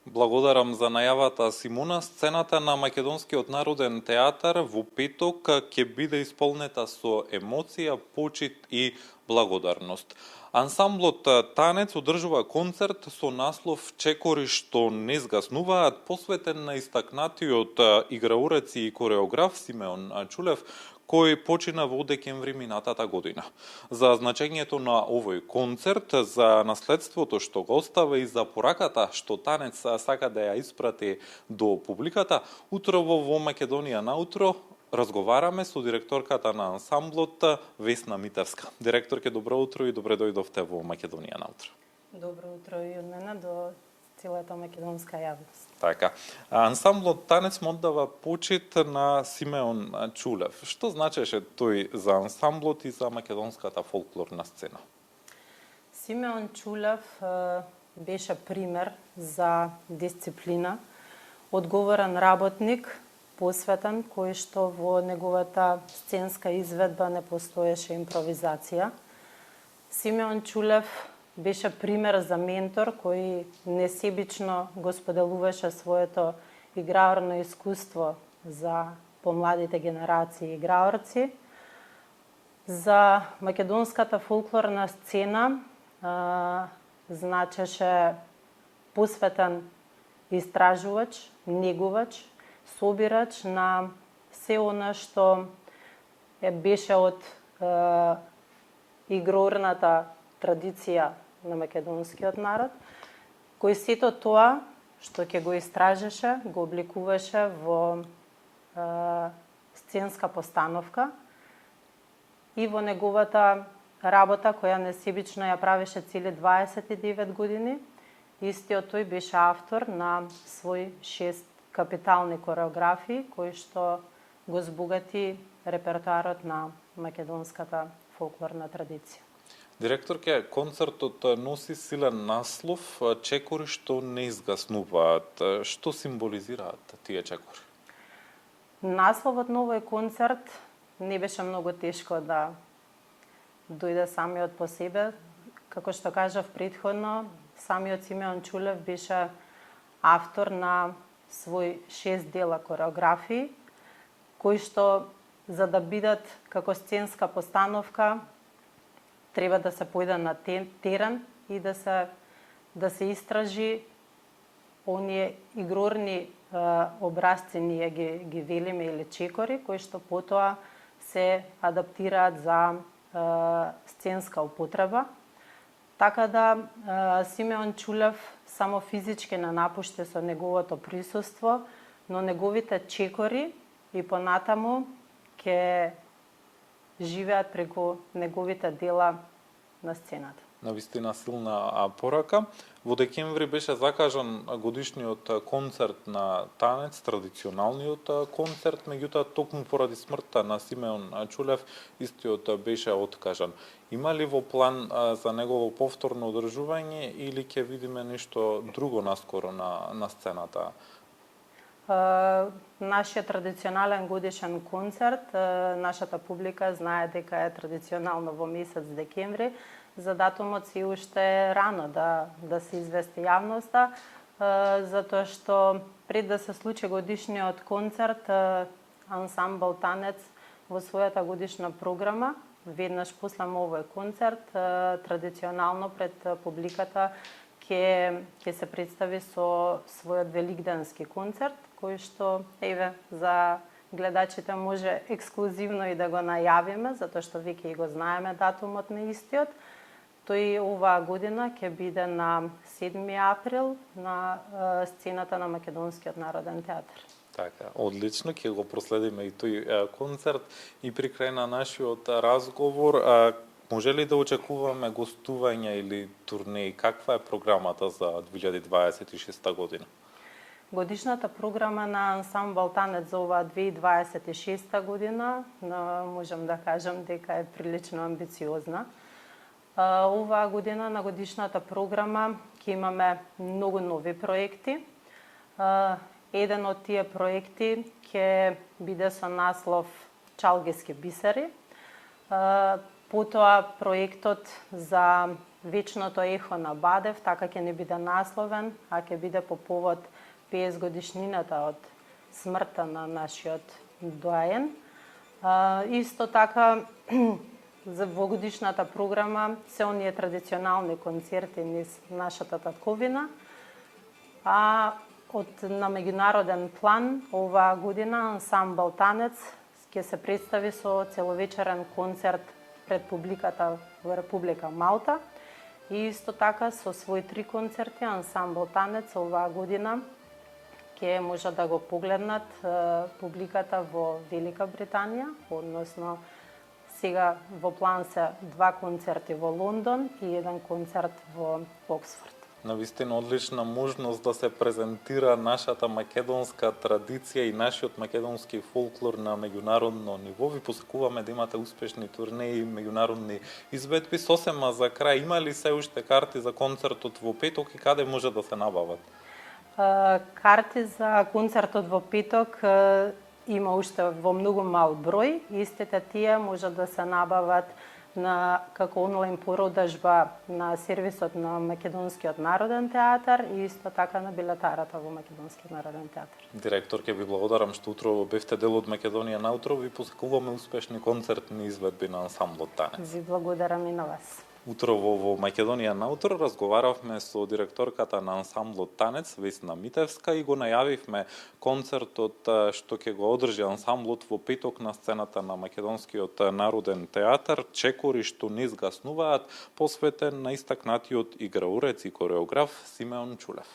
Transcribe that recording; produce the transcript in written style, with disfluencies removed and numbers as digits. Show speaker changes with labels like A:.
A: Благодарам за најавата, Симона. Сцената на Македонскиот народен театар во петок ќе биде исполнета со емоција, почит и благодарност. Ансамблот Танец одржува концерт со наслов "Чекори што не згаснуваат", посветен на истакнатиот играурец и кореограф Симеон Чулев, кој почина во декември минатата година. За значењето на овој концерт, за наследството што го остава и за пораката што Танец сака да ја испрати до публиката, утрово во Македонија наутро разговараме со директорката на ансамблот Весна Митевска. Директорке, добро утро и добре дојдовте во Македонија наутро.
B: Добро утро и од мене до целата македонска јавност.
A: Така. Ансамблот Танец му оддава почит на Симеон Чулев. Што значеше тој за ансамблот и за македонската фолклорна сцена?
B: Симеон Чулев беше пример за дисциплина, одговорен работник, посветен, кој што во неговата сценска изведба не постоеше импровизација. Симеон Чулев беше пример за ментор кој несебично го споделуваше своето играорно искуство за помладите генерации играорци. За македонската фолклорна сцена значеше посветен истражувач, негувач, собирач на се она што беше од играорната традиција на македонскиот народ, кој сето тоа што ќе го истражеше, го обликуваше во сценска постановка и во неговата работа која несебично ја правеше цели 29 години. Истиот тој беше автор на свој 6 капитални кореографии, кои што го збогати репертоарот на македонската фолклорна традиција.
A: Директорке, концертот носи силен наслов "Чекори што не изгаснуваат". Што символизираат тие чекори?
B: Насловот на овој концерт не беше многу тешко да дојде самиот по себе. Како што кажав претходно, самиот Симеон Чулев беше автор на свој 6 дела кореографии, кои што за да бидат како сценска постановка треба да се појде на терен и да се истражи оние игрорни образци, ние ги велиме, или чекори, кои што потоа се адаптираат за сценска употреба. Така да Симеон Чулев само физички не напушти со неговото присуство, но неговите чекори и понатаму ќе живеат преку неговите дела на сцената.
A: Навистина силна порака. Во декември беше закажан годишниот концерт на Танец, традиционалниот концерт, меѓутоа токму поради смртта на Симеон Чулев истиот беше откажан. Има ли во план за негово повторно одржување или ќе видиме нешто друго наскоро на сцената?
B: Нашиот традиционален годишен концерт, нашата публика знае дека е традиционално во месец декември. За датумот си уште рано да се извести јавноста, затоа што пред да се случи годишниот концерт, ансамбл Танец во својата годишна програма, веднаш после овој концерт, традиционално пред публиката ќе се представи со својот великденски концерт, кој што за гледачите може ексклузивно и да го најавиме, затоа што веќе го знаеме датумот на истиот. Тој оваа година ќе биде на 7 април на сцената на Македонскиот народен театар.
A: Така, одлично, ќе го проследиме и тој концерт. И при крај на нашиот разговор, може ли да очекуваме гостувања или турнеи? Каква е програмата за 2026 година?
B: Годишната програма на ансамбл Танец за оваа 2026 година, можам да кажам дека е прилично амбициозна. Оваа година на годишната програма ќе имаме многу нови проекти. Еден од тие проекти ќе биде со наслов "Чалгиски бисери". Потоа проектот за Вечното ехо на Бадев, така ќе не биде насловен, а ќе биде по повод 50 годишнината од смртта на нашиот доаен. Исто така, во годишната програма се оние традиционални концерти низ нашата татковина, а на меѓународен план оваа година ансамбл Танец ќе се представи со целовечерен концерт пред публиката во Република Малта и исто така со свои 3 концерти ансамбл Танец оваа година ќе може да го погледнат публиката во Велика Британија, односно сега во план се 2 концерти во Лондон и 1 концерт во Оксфорд.
A: Навистина одлична можност да се презентира нашата македонска традиција и нашиот македонски фолклор на меѓународно ниво. Ви посакуваме да имате успешни турнеи и меѓународни изведби. Сосема за крај, има ли се уште карти за концертот во петок и каде може да се набават?
B: Карти за концертот во петок има уште во многу мал број. Истите тие може да се набават како онлайн породажба на сервисот на Македонскиот народен театар и исто така на билетарата во Македонскиот народен театар.
A: Директор, ќе ви благодарам што утрово бевте дел од Македонија наутро. Ви посакуваме успешни концертни изведби на ансамблот Танец.
B: Ви благодарам и на вас.
A: Утрово во Македонија наутро разговаравме со директорката на ансамблот Танец Весна Митевска и го најавивме концертот што ќе го одржи ансамблот во петок на сцената на Македонскиот народен театар Чекори што не згаснуваат, посветен на истакнатиот играурец и кореограф Симеон Чулев.